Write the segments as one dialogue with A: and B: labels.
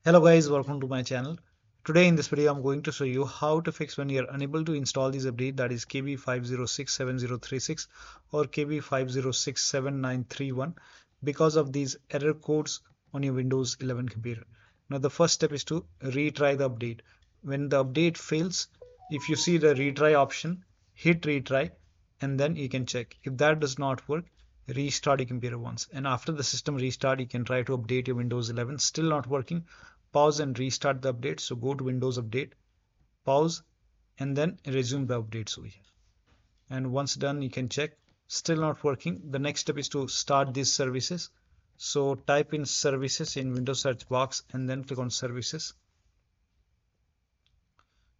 A: Hello guys, welcome to my channel. Today in this video I'm going to show you how to fix when you're unable to install this update, that is KB5067036 or KB5067931, because of these error codes on your Windows 11 computer. Now the first step is to retry the update. When the update fails, if you see the retry option, hit retry and then you can check. If that does not work, restart your computer once, and after the system restart you can try to update your Windows 11. Still not working, pause and restart the update. So go to Windows Update, pause, and then resume the updates over here. And once done, you can check. Still not working. The next step is to start these services. So type in services in Windows search box and then click on services.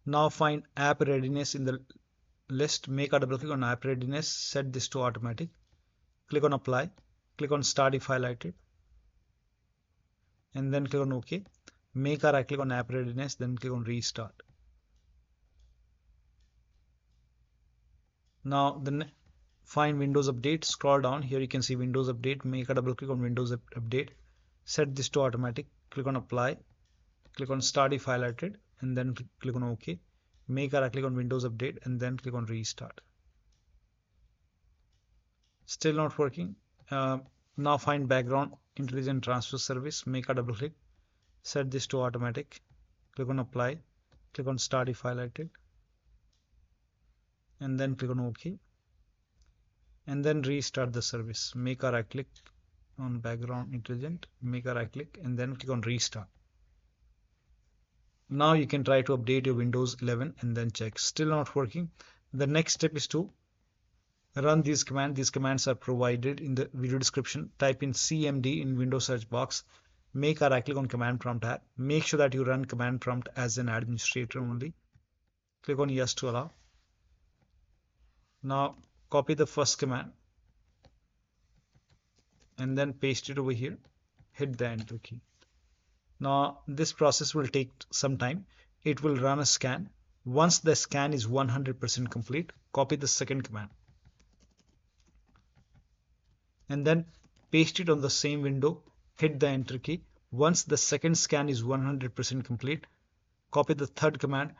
A: Now find app readiness in the list. Make a double click on app readiness. Set this to automatic. Click on apply. Click on start if highlighted. And then click on OK. Make a right click on app readiness, then click on restart. Now find Windows Update, scroll down. Here you can see Windows Update. Make a double click on Windows Update. Set this to automatic. Click on apply. Click on start if highlighted and then click on OK. Make a right click on Windows Update and then click on restart. Still not working. Now find background intelligent transfer service. Make a double click. Set this to automatic. Click on apply. Click on start if highlighted and then click on OK and then restart the service. Make a right click on background intelligent, make a right click and then click on restart. Now you can try to update your Windows 11 and then check. Still not working. The next step is to run these commands. These commands are provided in the video description. Type in cmd in Windows search box. Make a right click on command prompt tab. Make sure that you run command prompt as an administrator only. Click on yes to allow. Now copy the first command and then paste it over here. Hit the enter key. Now this process will take some time. It will run a scan. Once the scan is 100% complete, copy the second command and then paste it on the same window. Hit the enter key. Once the second scan is 100% complete, copy the third command,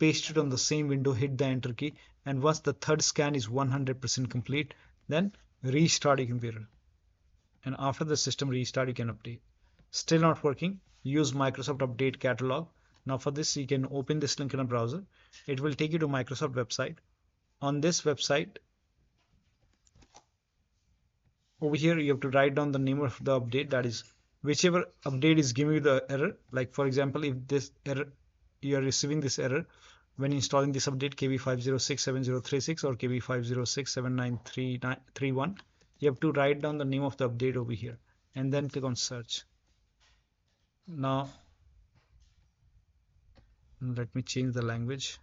A: paste it on the same window, hit the enter key, and once the third scan is 100% complete, then restart your computer. And after the system restart, you can update. Still not working, use Microsoft Update Catalog. Now for this, you can open this link in a browser. It will take you to Microsoft website. On this website, over here you have to write down the name of the update, that is whichever update is giving you the error. Like for example, if this error, you are receiving this error when installing this update KB5067036 or KB5067931, you have to write down the name of the update over here and then click on search. Now let me change the language.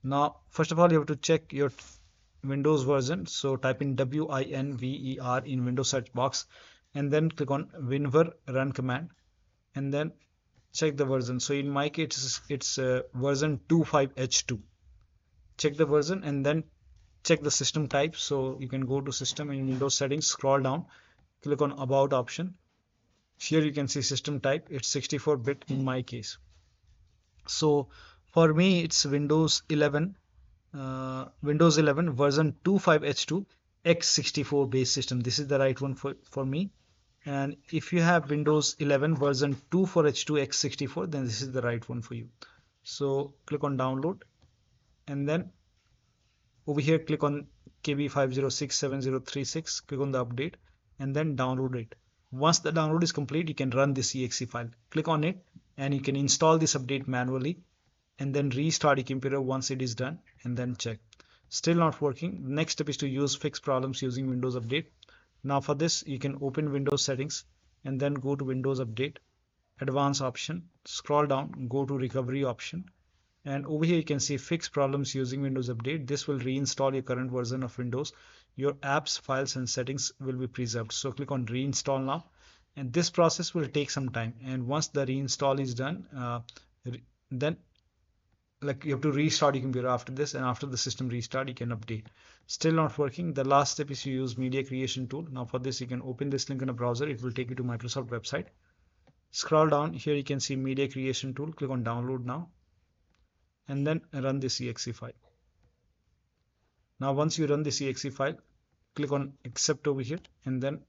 A: Now first of all, you have to check your Windows version. So type in WINVER in Windows search box and then click on WinVer run command and then check the version. So in my case it's version 25H2. Check the version and then check the system type. So you can go to system in Windows settings, scroll down, click on about option. Here you can see system type, it's 64-bit in my case. So for me it's Windows 11 version 25H2 x64 base system. This is the right one for me. And if you have Windows 11 version 24H2 x64, then this is the right one for you. So click on download and then over here click on KB5067036, click on the update and then download it. Once the download is complete, you can run this exe file. Click on it and you can install this update manually and then restart your computer once it is done and then check. Still not working. Next step is to use fix problems using Windows Update. Now for this, you can open Windows settings and then go to Windows Update, advanced option, scroll down, go to recovery option, and over here you can see fix problems using Windows Update. This will reinstall your current version of Windows. Your apps, files and settings will be preserved. So click on reinstall now, and this process will take some time, and once the reinstall is done, then like you have to restart your computer after this, and after the system restart you can update. Still not working, the last step is to use media creation tool. Now for this you can open this link in a browser. It will take you to Microsoft website. Scroll down, here you can see media creation tool. Click on download now and then run this exe file. Now once you run this exe file, click on accept over here, and then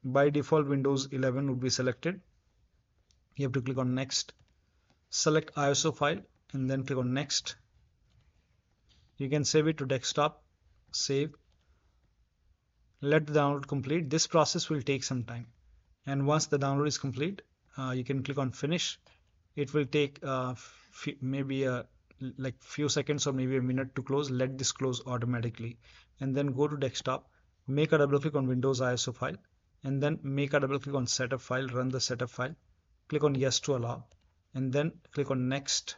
A: by default Windows 11 would be selected. You have to click on next, select ISO file and then click on next. You can save it to desktop, save, let the download complete. This process will take some time, and once the download is complete, you can click on finish. It will take maybe like few seconds or maybe a minute to close. Let this close automatically, and then go to desktop, make a double click on Windows ISO file, and then make a double click on setup file, run the setup file, click on yes to allow, and then click on next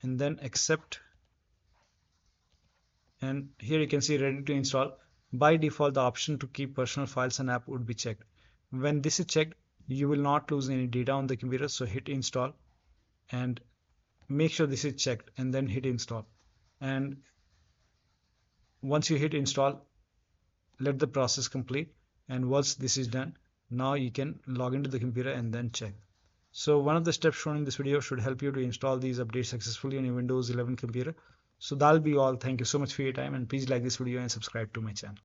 A: and then accept. And here you can see ready to install. By default the option to keep personal files and app would be checked. When this is checked, you will not lose any data on the computer, so hit install and make sure this is checked and then hit install. And once you hit install, let the process complete, and once this is done, now you can log into the computer and then check. So one of the steps shown in this video should help you to install these updates successfully on your Windows 11 computer. So that'll be all. Thank you so much for your time, and please like this video and subscribe to my channel.